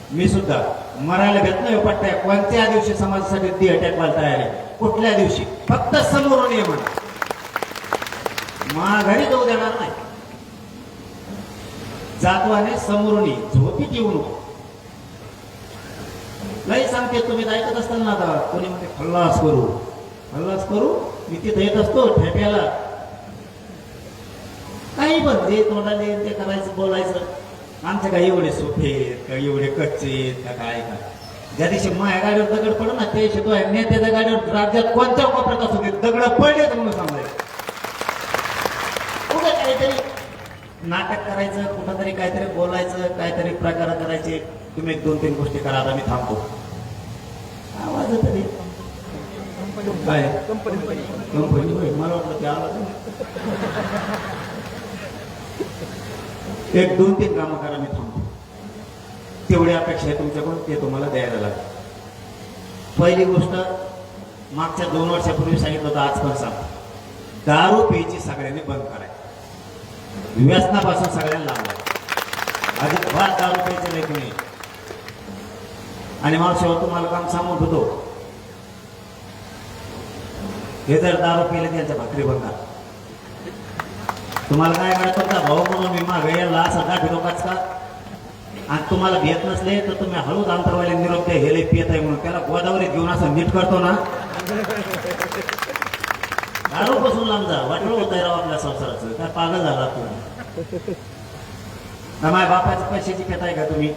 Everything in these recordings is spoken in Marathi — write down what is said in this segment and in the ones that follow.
मी सुद्धा मरायला भेट नाही पट्ट्या कोणत्या दिवशी समाजासाठी ती अटॅक व्हायला तयार आहे. कुठल्या दिवशी फक्त समोरून ये म्हणा, माघारी जाऊ देणार नाही. जातवाने समोरून ये, झोपीत येऊ नको. नाही सांगते तुम्ही ऐकत असताना आता कोणी म्हणते खल्लास करू. मी तिथे येत असतो ठेप्याला, काही पण जे तोंडाने ते करायचं बोलायचं. आमच्या काही एवढे सोपे काही एवढे कच्चे का काय का. ज्या दिवशी माझ्या गाडीवर दगड पडला ना त्या दिवशी तो नेत्याच्या गाडीवर राज्यात कोणत्या कोपऱ्यात असू दे दगड पडलेत म्हणून सांगायचं. कुठं काहीतरी नाटक करायचं, कुठं तरी काहीतरी बोलायचं, काहीतरी प्रकार करायचे. तुम्ही 1-2-3 गोष्टी करा. आता मी थांबतो. आवाज तरी काय कंपनी होय, मला वाटलं ते आवाज 1-2-3 कामं करा. मी थांबतो. तेवढी अपेक्षा आहे तुमच्याकडून, ते तुम्हाला द्यायला लागेल. पहिली गोष्ट मागच्या 2 वर्षापूर्वी सांगितलं होतं, आज पण सांग. दारू प्यायची सगळ्यांनी बंद करायची. व्यसनापासून सगळ्यांना लांब अजिबात दारू प्यायचं नाही तुम्ही. आणि मला शेवट तुम्हाला काम सांगत होतो, हे जर दारू पिले त्यांच्या भाकरी बंद करा. तुम्हाला काय मिळत होता भाऊ म्हणून मी मागेला असं दाखवतो काच का. आणि तुम्हाला भेट नसले तर तुम्ही हळूच अंतरवाले निरोप द्या, हे लय पियत आहे म्हणून. त्याला गोदावरी घेऊन असं नीट करतो ना, दारू पासून लांब जा. वाटलं होतं राव आपल्या संसाराचं, काय पागल झाला तुम्ही. माझ्या बापाच्या पैशाची पेताय का तुम्ही.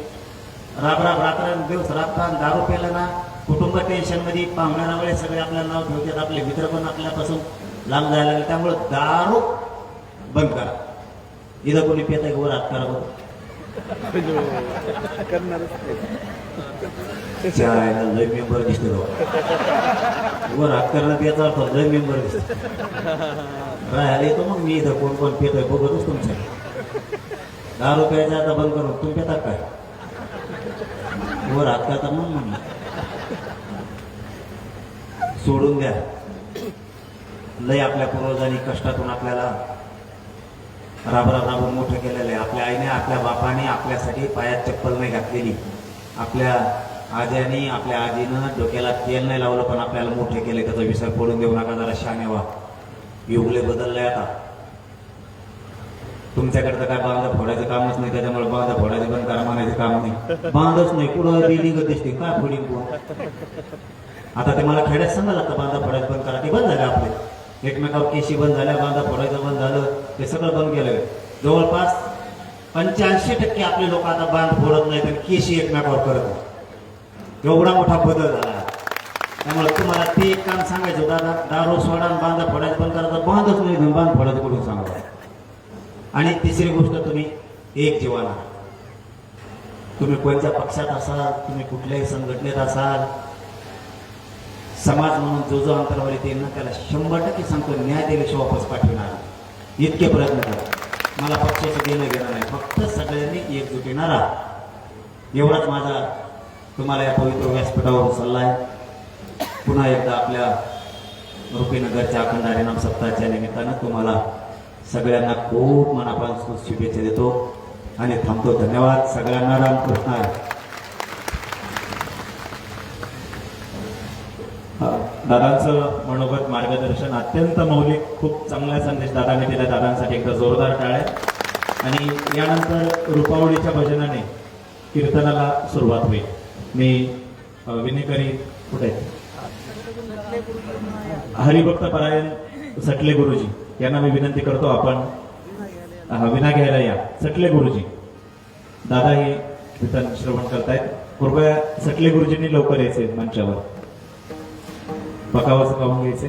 राब रात्र दिवस राबता दारू पेलं ना, कुटुंब टेन्शन मध्ये, पाहुण्याला वेळे सगळे आपल्याला नाव ठेवतात, आपले मित्र पण आपल्यापासून लांब जायला लागले. त्यामुळे दारू बंद करा. इथं कोणी पेताय वर हात करा बघ. लय मेंबर दिसते वर हात करणं याचा अर्थ लय मेंबर दिसते. राहायला येतो मग मी इथं कोण कोण पेतोय बघतच तुमच्या. दारू प्यायचा आता बंद करून तुम्ही पेतात काय वर हात करता म्हणून सोडून द्या. लय आपल्या पूर्वजांनी कष्टातून आपल्याला राबून मोठं केलेलं आहे. आपल्या आईने आपल्या बापाने आपल्यासाठी पायात चप्पल नाही घातलेली. आपल्या आज्याने आपल्या आजीनं डोक्याला तेल नाही लावलं पण आपल्याला मोठे केले. त्याचा विसर पडून देऊ नका. जरा शाने व्हा. युगले बदललंय आता. तुमच्याकडे तर काय बांधा फोडायचं कामच नाही, त्याच्यामुळे बांधा फोडायचं बंद करा म्हणायचं काम नाही. बांधच नाही कुठं बिल्डिंग दिसते काय फोडीन कोण. आता ते मला खेड्यात सांगा लागतं बांधा फोडायचं बंद करा. ते बंद झालं आपले. एकमेकावर केशी बंद झाल्या, बांधा फोडायचं बंद झालं, ते सगळं बंद केलं. जवळपास 85% आपले लोक आता बांध फोडत नाहीत आणि केशी एकमेकावर करत नाही. एवढा मोठा बदल झाला. त्यामुळे तुम्हाला ते एक काम सांगायचं, दादा दारू सोडा बांधा फोडायचं बंद करायचं. बांधच नाही, बांध फोडायचं कुठून सांगा. आणि तिसरी गोष्ट, तुम्ही एक जीवाना. तुम्ही कोणत्या पक्षात असाल, तुम्ही कुठल्याही संघटनेत असाल, समाज म्हणून जो अंतरावर येते ना त्याला 100% सांगतो न्याय दिल्याशिवाय वापस पाठवणार. इतके प्रयत्न करा. मला पक्षाचं देणं घेणं नाही, फक्त सगळ्यांनी एकजुटीनं राहा. एवढाच माझा तुम्हाला या पवित्र व्यासपीठावरून सल्ला आहे. पुन्हा एकदा आपल्या रुपीनगरच्या अखंड हरिनाम सप्ताहाच्या निमित्तानं तुम्हाला सगळ्यांना खूप मनापासून शुभेच्छा देतो आणि थांबतो. धन्यवाद. सगळ्यांना रामकृष्ण आहे. दादांचं मनोगत मार्गदर्शन अत्यंत मौलिक, खूप चांगला संदेश दादाने दिला. दादांसाठी एकदा जोरदार टाळ्या. आणि यानंतर रुपावळीच्या भजनाने कीर्तनाला सुरुवात होईल. मी विनेकरी कुठे हरिभक्त परायण सटले गुरुजी यांना मी विनंती करतो, आपण विना घ्यायला या. सटले गुरुजी दादा हे कीर्तन श्रवण करतायत. कृपया सटले गुरुजींनी लवकर यायचे मंचावर. बकावाचं पाहून घ्यायचे.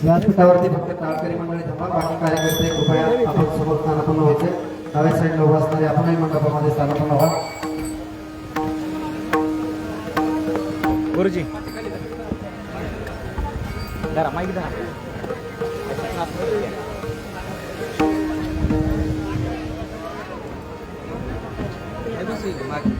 व्यासपीठावरती फक्त टाळकरी मंडळी थांबा. बाकी कार्यकर्ते कृपया आपण समोर स्थानापन्न व्हायचे. डाव्या साईडला उभा असणारे आपणही मंडपामध्ये स्थानापन्न व्हा. गुरुजी जरा माईक धरा. मागे